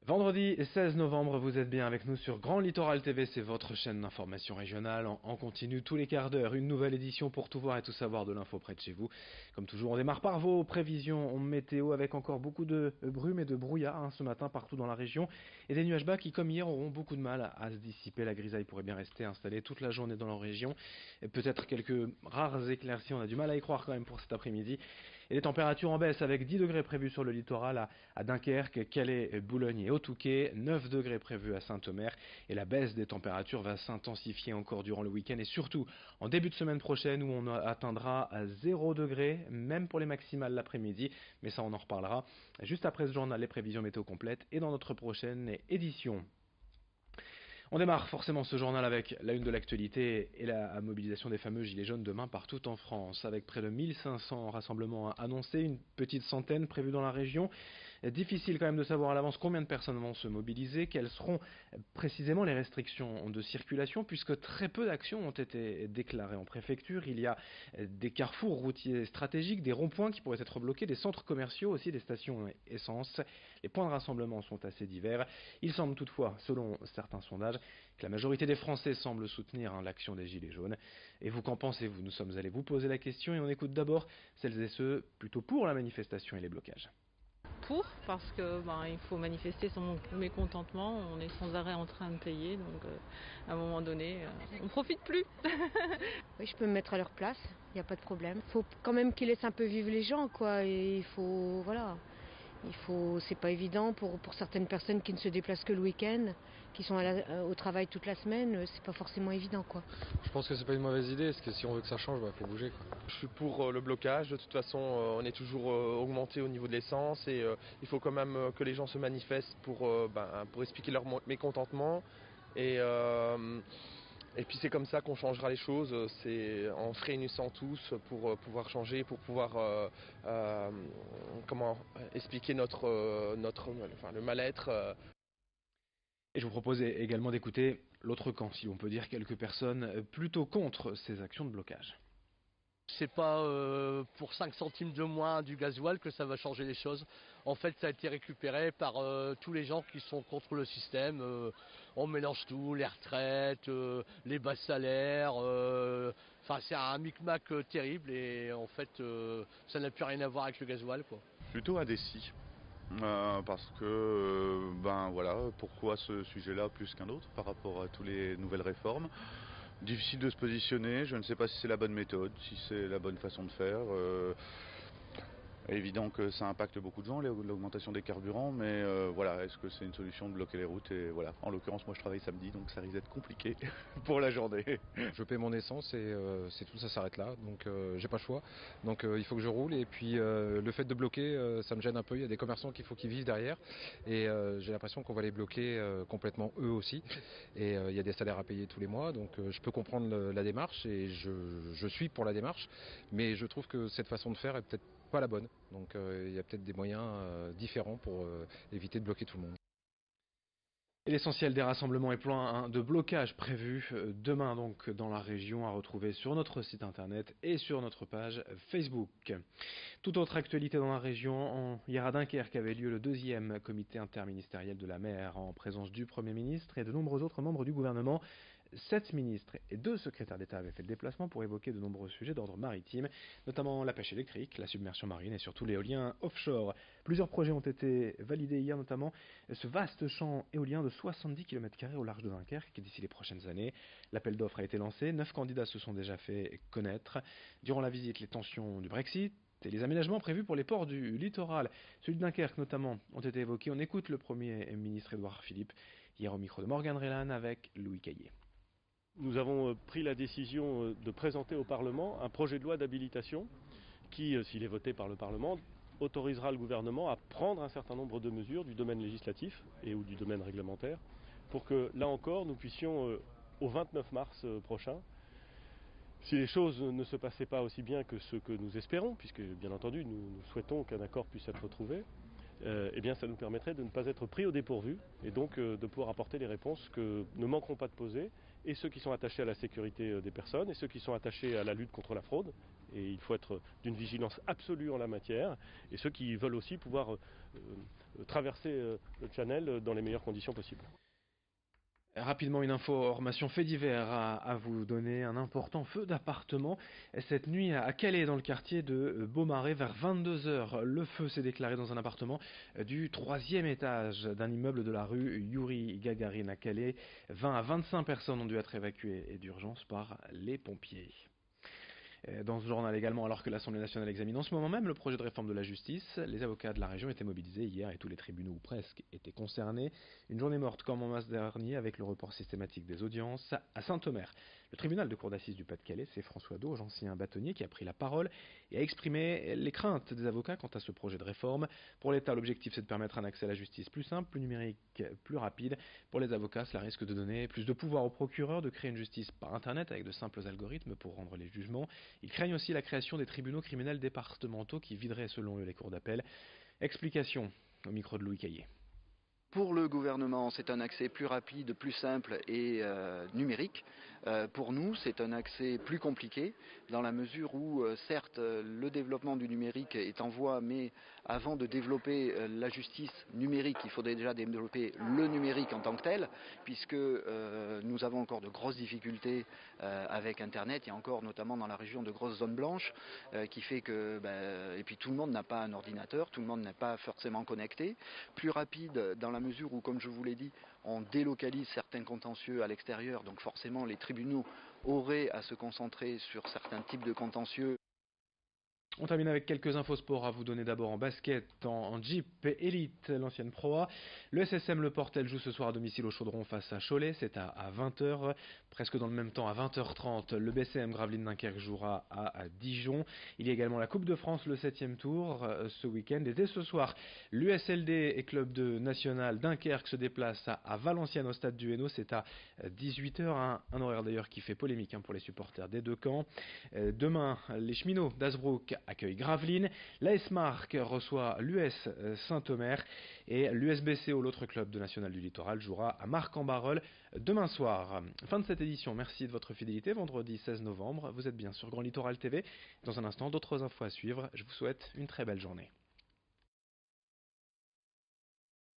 Vendredi 16 novembre, vous êtes bien avec nous sur Grand Littoral TV, c'est votre chaîne d'information régionale. En continu tous les quarts d'heure, une nouvelle édition pour tout voir et tout savoir de l'info près de chez vous. Comme toujours, on démarre par vos prévisions météo avec encore beaucoup de brume et de brouillard ce matin partout dans la région. Et des nuages bas qui, comme hier, auront beaucoup de mal à se dissiper. La grisaille pourrait bien rester installée toute la journée dans la région. Peut-être quelques rares éclaircies, on a du mal à y croire quand même pour cet après-midi. Et les températures en baisse avec 10 degrés prévus sur le littoral à Dunkerque, Calais, Boulogne et Haut-Touquet, 9 degrés prévus à Saint-Omer et la baisse des températures va s'intensifier encore durant le week-end et surtout en début de semaine prochaine où on atteindra à 0 degrés, même pour les maximales l'après-midi, mais ça on en reparlera juste après ce journal, les prévisions météo complètes et dans notre prochaine édition. On démarre forcément ce journal avec la une de l'actualité et la mobilisation des fameux gilets jaunes demain partout en France, avec près de 1500 rassemblements annoncés, une petite centaine prévue dans la région. Difficile quand même de savoir à l'avance combien de personnes vont se mobiliser, quelles seront précisément les restrictions de circulation, puisque très peu d'actions ont été déclarées en préfecture. Il y a des carrefours routiers stratégiques, des ronds-points qui pourraient être bloqués, des centres commerciaux aussi, des stations essence. Les points de rassemblement sont assez divers. Il semble toutefois, selon certains sondages, que la majorité des Français semble soutenir l'action des Gilets jaunes. Et vous, qu'en pensez-vous? Nous sommes allés vous poser la question et on écoute d'abord celles et ceux plutôt pour la manifestation et les blocages. Pour, parce que il faut manifester son mécontentement, on est sans arrêt en train de payer, donc à un moment donné, on profite plus. Oui, je peux me mettre à leur place, il n'y a pas de problème. Il faut quand même qu'ils laissent un peu vivre les gens, quoi, et c'est pas évident pour certaines personnes qui ne se déplacent que le week-end, qui sont au travail toute la semaine, c'est pas forcément évident, quoi. Je pense que c'est pas une mauvaise idée, parce que si on veut que ça change, faut bouger, quoi. Je suis pour le blocage, de toute façon on est toujours augmenté au niveau de l'essence et il faut quand même que les gens se manifestent pour expliquer leur mécontentement et puis c'est comme ça qu'on changera les choses, c'est en se réunissant tous pour pouvoir changer, pour pouvoir expliquer le mal-être. Et je vous propose également d'écouter l'autre camp, si on peut dire, quelques personnes plutôt contre ces actions de blocage. C'est pas pour 5 centimes de moins du gasoil que ça va changer les choses. En fait, ça a été récupéré par tous les gens qui sont contre le système. On mélange tout, les retraites, les bas salaires. C'est un micmac terrible et en fait, ça n'a plus rien à voir avec le gasoil, quoi. Plutôt indécis. Parce que, pourquoi ce sujet-là plus qu'un autre par rapport à toutes les nouvelles réformes? Difficile de se positionner, je ne sais pas si c'est la bonne méthode, si c'est la bonne façon de faire. Évident que ça impacte beaucoup de gens, l'augmentation des carburants, mais est-ce que c'est une solution de bloquer les routes? Et voilà, en l'occurrence, moi je travaille samedi, donc ça risque d'être compliqué pour la journée. Je paie mon essence et c'est tout, ça s'arrête là, donc j'ai pas le choix. Donc il faut que je roule et puis le fait de bloquer, ça me gêne un peu. Il y a des commerçants qu'il faut qu'ils vivent derrière et j'ai l'impression qu'on va les bloquer complètement eux aussi. Et il y a des salaires à payer tous les mois, donc je peux comprendre la démarche et je suis pour la démarche, mais je trouve que cette façon de faire est peut-être pas la bonne. Donc il y a peut-être des moyens différents pour éviter de bloquer tout le monde. Et l'essentiel des rassemblements et plans de blocage prévus demain donc dans la région à retrouver sur notre site internet et sur notre page Facebook. Toute autre actualité dans la région, hier à Dunkerque avait lieu le 2e comité interministériel de la mer en présence du Premier ministre et de nombreux autres membres du gouvernement. 7 ministres et 2 secrétaires d'État avaient fait le déplacement pour évoquer de nombreux sujets d'ordre maritime, notamment la pêche électrique, la submersion marine et surtout l'éolien offshore. Plusieurs projets ont été validés hier, notamment ce vaste champ éolien de 70 km² au large de Dunkerque d'ici les prochaines années. L'appel d'offres a été lancé, 9 candidats se sont déjà fait connaître. Durant la visite, les tensions du Brexit et les aménagements prévus pour les ports du littoral, celui de Dunkerque notamment, ont été évoqués. On écoute le Premier ministre Édouard Philippe hier au micro de Morgane Rélan avec Louis Caillé. Nous avons pris la décision de présenter au Parlement un projet de loi d'habilitation qui, s'il est voté par le Parlement, autorisera le gouvernement à prendre un certain nombre de mesures du domaine législatif et ou du domaine réglementaire pour que, là encore, nous puissions, au 29 mars prochain, si les choses ne se passaient pas aussi bien que ce que nous espérons, puisque bien entendu nous souhaitons qu'un accord puisse être trouvé, ça nous permettrait de ne pas être pris au dépourvu et donc de pouvoir apporter les réponses que ne manqueront pas de poser, et ceux qui sont attachés à la sécurité des personnes et ceux qui sont attachés à la lutte contre la fraude, et il faut être d'une vigilance absolue en la matière, et ceux qui veulent aussi pouvoir traverser le Channel dans les meilleures conditions possibles. Rapidement, une information fait divers à vous donner. Un important feu d'appartement cette nuit à Calais, dans le quartier de Beaumarais, vers 22h. Le feu s'est déclaré dans un appartement du 3e étage d'un immeuble de la rue Yuri Gagarin à Calais. 20 à 25 personnes ont dû être évacuées d'urgence par les pompiers. Dans ce journal également, alors que l'Assemblée nationale examine en ce moment même le projet de réforme de la justice, les avocats de la région étaient mobilisés hier et tous les tribunaux, ou presque, étaient concernés. Une journée morte comme en mars dernier avec le report systématique des audiences à Saint-Omer. Le tribunal de cour d'assises du Pas-de-Calais, c'est François Dauge, ancien bâtonnier, qui a pris la parole et a exprimé les craintes des avocats quant à ce projet de réforme. Pour l'État, l'objectif c'est de permettre un accès à la justice plus simple, plus numérique, plus rapide. Pour les avocats, cela risque de donner plus de pouvoir aux procureurs, de créer une justice par Internet avec de simples algorithmes pour rendre les jugements. Ils craignent aussi la création des tribunaux criminels départementaux qui videraient selon eux les cours d'appel. Explication au micro de Louis Caillé. Pour le gouvernement, c'est un accès plus rapide, plus simple et numérique. Pour nous, c'est un accès plus compliqué, dans la mesure où, certes, le développement du numérique est en voie, mais avant de développer la justice numérique, il faudrait déjà développer le numérique en tant que tel, puisque nous avons encore de grosses difficultés avec Internet. Il y a encore, notamment dans la région, de grosses zones blanches, qui fait que, et puis tout le monde n'a pas un ordinateur, tout le monde n'est pas forcément connecté. Plus rapide dans la mesure où, comme je vous l'ai dit, on délocalise certains contentieux à l'extérieur, donc forcément les tribunaux auraient à se concentrer sur certains types de contentieux. On termine avec quelques infos sport à vous donner d'abord en basket, en Jeep Elite, l'ancienne Pro A. Le SSM Le Portel joue ce soir à domicile au Chaudron face à Cholet, c'est à 20h. Presque dans le même temps, à 20h30, le BCM Gravelines Dunkerque jouera à Dijon. Il y a également la Coupe de France, le 7e tour, ce week-end. Et dès ce soir, l'USLD et Club de National Dunkerque se déplacent à Valenciennes au stade du Hainaut, c'est à 18h. Un horaire d'ailleurs qui fait polémique pour les supporters des deux camps. Demain, les cheminots d'Hazebrouck accueille Gravelines, l'AS Marc reçoit l'US Saint-Omer et l'USBCO, l'autre club de National du Littoral, jouera à Marc-en-Barœul demain soir. Fin de cette édition, merci de votre fidélité. Vendredi 16 novembre, vous êtes bien sur Grand Littoral TV. Dans un instant, d'autres infos à suivre. Je vous souhaite une très belle journée.